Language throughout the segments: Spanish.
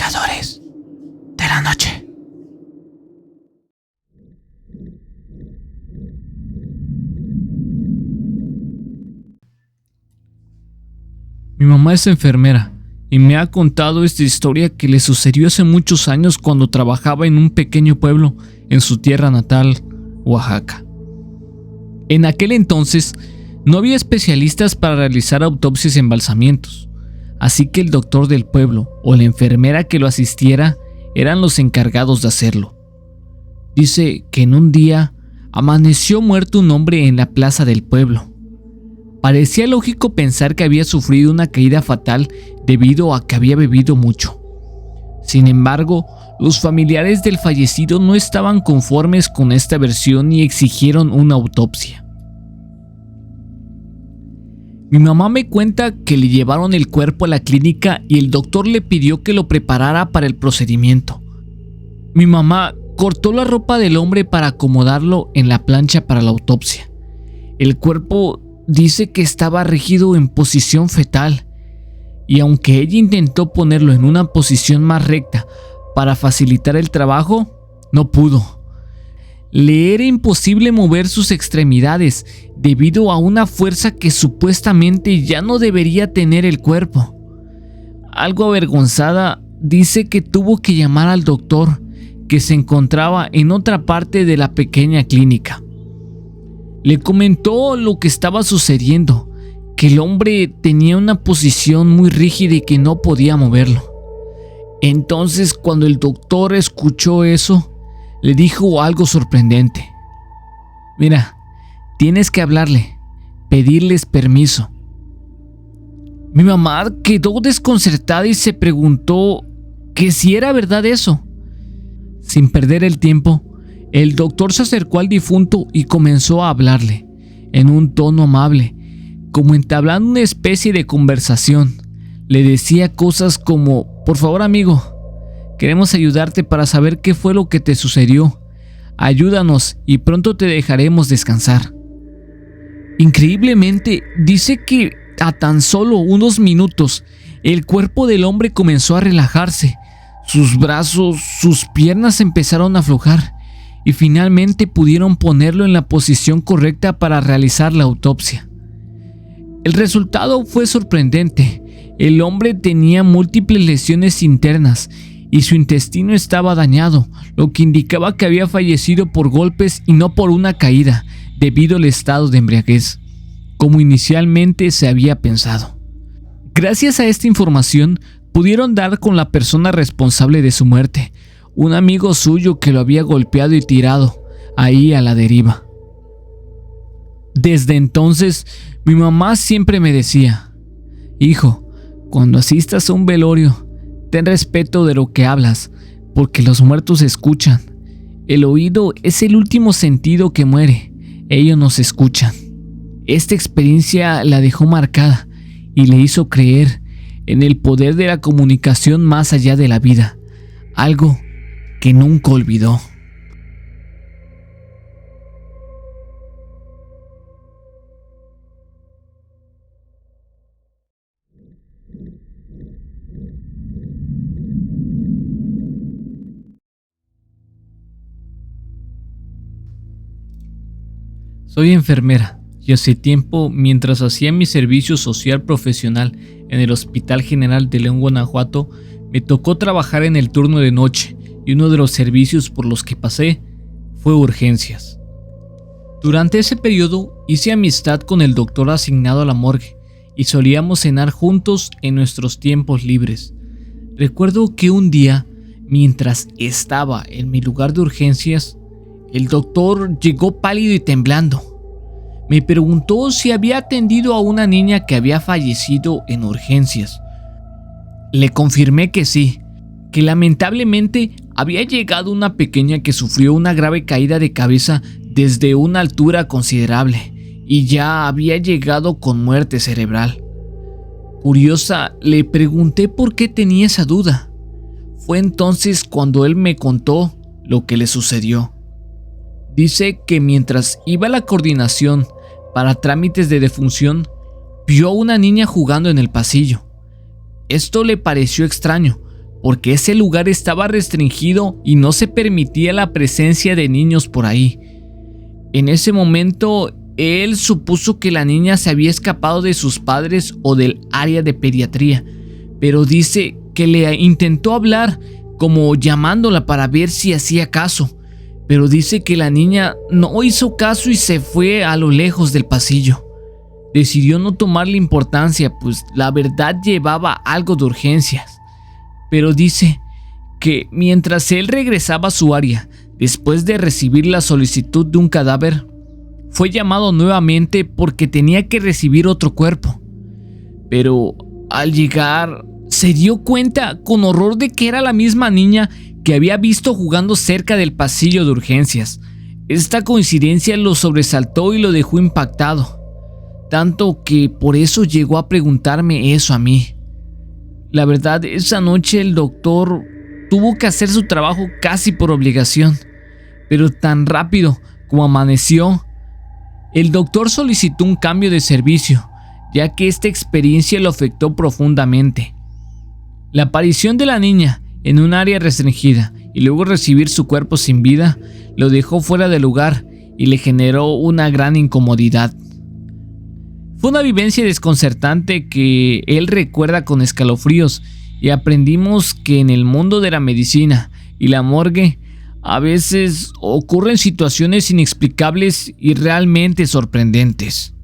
Vengadores de la Noche. Mi mamá es enfermera y me ha contado esta historia que le sucedió hace muchos años cuando trabajaba en un pequeño pueblo en su tierra natal, Oaxaca. En aquel entonces no había especialistas para realizar autopsias y embalsamientos, así que el doctor del pueblo o la enfermera que lo asistiera eran los encargados de hacerlo. Dice que en un día amaneció muerto un hombre en la plaza del pueblo. Parecía lógico pensar que había sufrido una caída fatal debido a que había bebido mucho. Sin embargo, los familiares del fallecido no estaban conformes con esta versión y exigieron una autopsia. Mi mamá me cuenta que le llevaron el cuerpo a la clínica y el doctor le pidió que lo preparara para el procedimiento. Mi mamá cortó la ropa del hombre para acomodarlo en la plancha para la autopsia. El cuerpo dice que estaba rígido en posición fetal, y aunque ella intentó ponerlo en una posición más recta para facilitar el trabajo, no pudo. Le era imposible mover sus extremidades debido a una fuerza que supuestamente ya no debería tener el cuerpo. Algo avergonzada, dice que tuvo que llamar al doctor, que se encontraba en otra parte de la pequeña clínica. Le comentó lo que estaba sucediendo, que el hombre tenía una posición muy rígida y que no podía moverlo. Entonces, cuando el doctor escuchó eso, le dijo algo sorprendente. Mira, tienes que hablarle, pedirles permiso. Mi mamá quedó desconcertada y se preguntó que si era verdad eso. Sin perder el tiempo, el doctor se acercó al difunto y comenzó a hablarle, en un tono amable, como entablando una especie de conversación. Le decía cosas como: por favor, amigo, queremos ayudarte para saber qué fue lo que te sucedió. Ayúdanos y pronto te dejaremos descansar. Increíblemente, dice que a tan solo unos minutos, el cuerpo del hombre comenzó a relajarse. Sus brazos, sus piernas empezaron a aflojar y finalmente pudieron ponerlo en la posición correcta para realizar la autopsia. El resultado fue sorprendente. El hombre tenía múltiples lesiones internas y su intestino estaba dañado, lo que indicaba que había fallecido por golpes y no por una caída, debido al estado de embriaguez, como inicialmente se había pensado. Gracias a esta información, pudieron dar con la persona responsable de su muerte, un amigo suyo que lo había golpeado y tirado ahí a la deriva. Desde entonces, mi mamá siempre me decía: hijo, cuando asistas a un velorio, ten respeto de lo que hablas, porque los muertos escuchan. El oído es el último sentido que muere, ellos nos escuchan. Esta experiencia la dejó marcada y le hizo creer en el poder de la comunicación más allá de la vida, algo que nunca olvidó. Soy enfermera y hace tiempo, mientras hacía mi servicio social profesional en el Hospital General de León, Guanajuato, me tocó trabajar en el turno de noche y uno de los servicios por los que pasé fue urgencias. Durante ese periodo hice amistad con el doctor asignado a la morgue y solíamos cenar juntos en nuestros tiempos libres. Recuerdo que un día, mientras estaba en mi lugar de urgencias, el doctor llegó pálido y temblando. Me preguntó si había atendido a una niña que había fallecido en urgencias. Le confirmé que sí, que lamentablemente había llegado una pequeña que sufrió una grave caída de cabeza desde una altura considerable y ya había llegado con muerte cerebral. Curiosa, le pregunté por qué tenía esa duda. Fue entonces cuando él me contó lo que le sucedió. Dice que mientras iba a la coordinación para trámites de defunción, vio a una niña jugando en el pasillo. Esto le pareció extraño, porque ese lugar estaba restringido y no se permitía la presencia de niños por ahí. En ese momento, él supuso que la niña se había escapado de sus padres o del área de pediatría, pero dice que le intentó hablar como llamándola para ver si hacía caso, pero dice que la niña no hizo caso y se fue a lo lejos del pasillo. Decidió no tomarle importancia, pues la verdad llevaba algo de urgencias, pero dice que mientras él regresaba a su área, después de recibir la solicitud de un cadáver, fue llamado nuevamente porque tenía que recibir otro cuerpo. Pero al llegar, se dio cuenta con horror de que era la misma niña que había visto jugando cerca del pasillo de urgencias. Esta coincidencia lo sobresaltó y lo dejó impactado, tanto que por eso llegó a preguntarme eso a mí. La verdad, esa noche el doctor tuvo que hacer su trabajo casi por obligación, pero tan rápido como amaneció, el doctor solicitó un cambio de servicio, ya que esta experiencia lo afectó profundamente. La aparición de la niña en un área restringida y luego recibir su cuerpo sin vida lo dejó fuera de lugar y le generó una gran incomodidad. Fue una vivencia desconcertante que él recuerda con escalofríos, y aprendimos que en el mundo de la medicina y la morgue a veces ocurren situaciones inexplicables y realmente sorprendentes.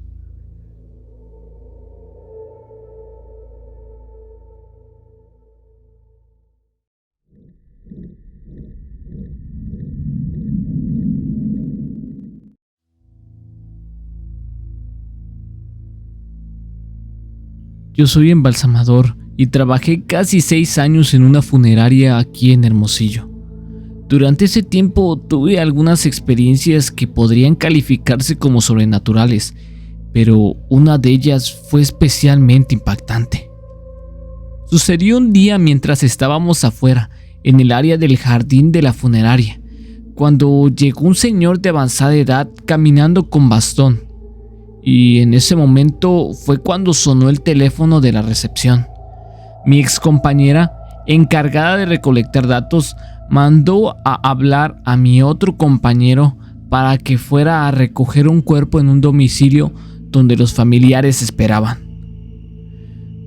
Yo soy embalsamador y trabajé casi 6 años en una funeraria aquí en Hermosillo. Durante ese tiempo tuve algunas experiencias que podrían calificarse como sobrenaturales, pero una de ellas fue especialmente impactante. Sucedió un día mientras estábamos afuera, en el área del jardín de la funeraria, cuando llegó un señor de avanzada edad caminando con bastón, y en ese momento fue cuando sonó el teléfono de la recepción. Mi ex compañera, encargada de recolectar datos, mandó a hablar a mi otro compañero para que fuera a recoger un cuerpo en un domicilio donde los familiares esperaban.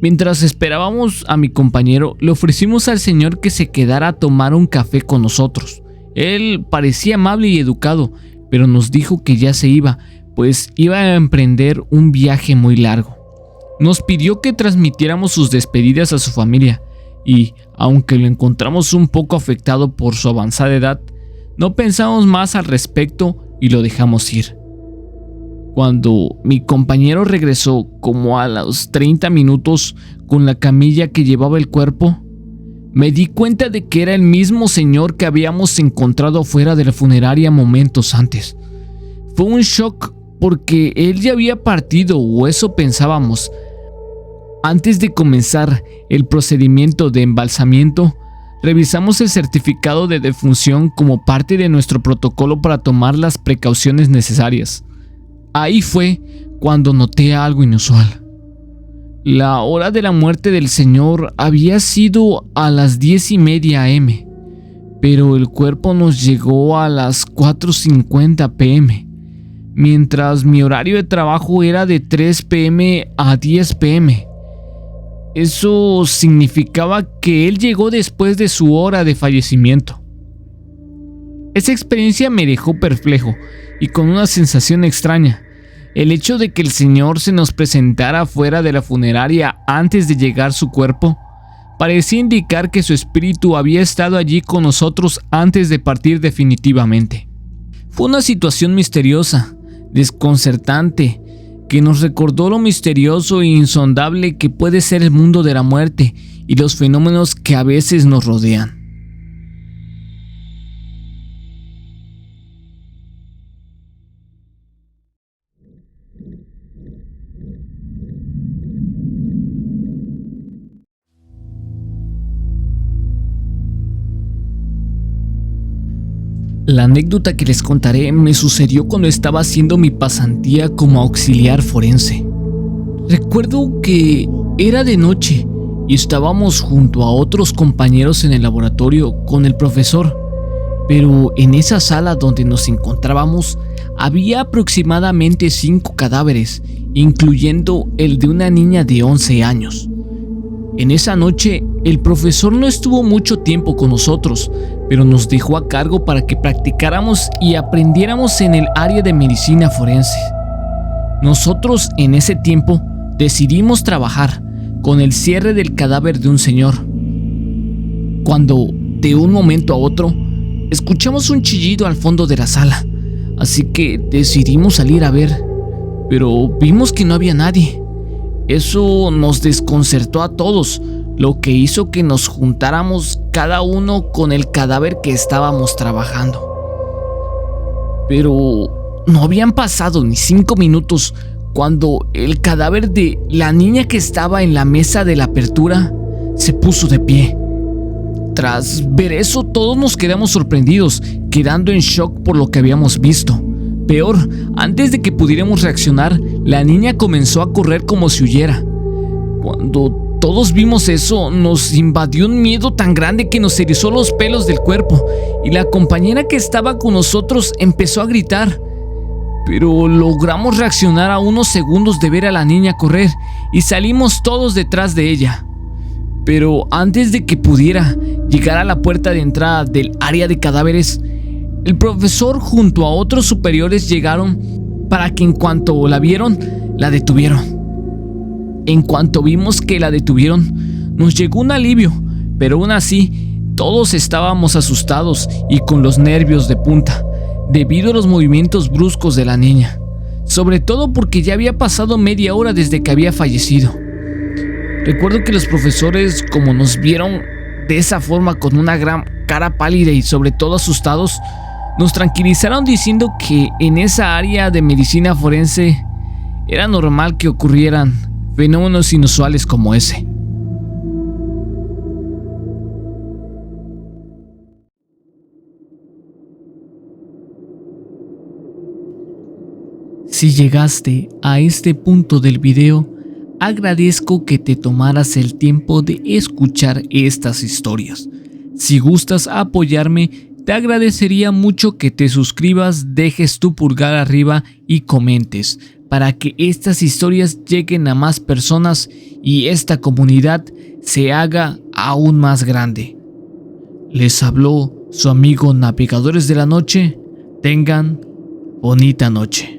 Mientras esperábamos a mi compañero, le ofrecimos al señor que se quedara a tomar un café con nosotros. Él parecía amable y educado, pero nos dijo que ya se iba, pues iba a emprender un viaje muy largo. Nos pidió que transmitiéramos sus despedidas a su familia y, aunque lo encontramos un poco afectado por su avanzada edad, no pensamos más al respecto y lo dejamos ir. Cuando mi compañero regresó como a los 30 minutos con la camilla que llevaba el cuerpo, me di cuenta de que era el mismo señor que habíamos encontrado fuera de la funeraria momentos antes. Fue un shock porque él ya había partido, o eso pensábamos. Antes de comenzar el procedimiento de embalsamiento, revisamos el certificado de defunción como parte de nuestro protocolo para tomar las precauciones necesarias. Ahí fue cuando noté algo inusual. La hora de la muerte del señor había sido a las 10:30 am, pero el cuerpo nos llegó a las 4:50 pm, mientras mi horario de trabajo era de 3 pm a 10 pm. Eso significaba que él llegó después de su hora de fallecimiento. Esa experiencia me dejó perplejo y con una sensación extraña. El hecho de que el señor se nos presentara fuera de la funeraria antes de llegar su cuerpo parecía indicar que su espíritu había estado allí con nosotros antes de partir definitivamente. Fue una situación misteriosa, desconcertante, que nos recordó lo misterioso e insondable que puede ser el mundo de la muerte y los fenómenos que a veces nos rodean. La anécdota que les contaré me sucedió cuando estaba haciendo mi pasantía como auxiliar forense. Recuerdo que era de noche y estábamos junto a otros compañeros en el laboratorio con el profesor, pero en esa sala donde nos encontrábamos había aproximadamente 5 cadáveres, incluyendo el de una niña de 11 años. En esa noche, el profesor no estuvo mucho tiempo con nosotros, pero nos dejó a cargo para que practicáramos y aprendiéramos en el área de medicina forense. Nosotros en ese tiempo decidimos trabajar con el cierre del cadáver de un señor, cuando de un momento a otro escuchamos un chillido al fondo de la sala, así que decidimos salir a ver, pero vimos que no había nadie. Eso nos desconcertó a todos, lo que hizo que nos juntáramos cada uno con el cadáver que estábamos trabajando. Pero no habían pasado ni 5 minutos cuando el cadáver de la niña que estaba en la mesa de la apertura se puso de pie. Tras ver eso, todos nos quedamos sorprendidos, quedando en shock por lo que habíamos visto. Peor, antes de que pudiéramos reaccionar, la niña comenzó a correr como si huyera. Cuando todos vimos eso, nos invadió un miedo tan grande que nos erizó los pelos del cuerpo, y la compañera que estaba con nosotros empezó a gritar. Pero logramos reaccionar a unos segundos de ver a la niña correr y salimos todos detrás de ella. Pero antes de que pudiera llegar a la puerta de entrada del área de cadáveres, el profesor junto a otros superiores llegaron para que en cuanto la vieron, la detuvieron. En cuanto vimos que la detuvieron, nos llegó un alivio, pero aún así todos estábamos asustados y con los nervios de punta, debido a los movimientos bruscos de la niña, sobre todo porque ya había pasado media hora desde que había fallecido. Recuerdo que los profesores, como nos vieron de esa forma con una gran cara pálida y sobre todo asustados, nos tranquilizaron diciendo que en esa área de medicina forense era normal que ocurrieran fenómenos inusuales como ese. Si llegaste a este punto del video, agradezco que te tomaras el tiempo de escuchar estas historias. Si gustas apoyarme, te agradecería mucho que te suscribas, dejes tu pulgar arriba y comentes para que estas historias lleguen a más personas y esta comunidad se haga aún más grande. Les habló su amigo Navegadores de la Noche. Tengan bonita noche.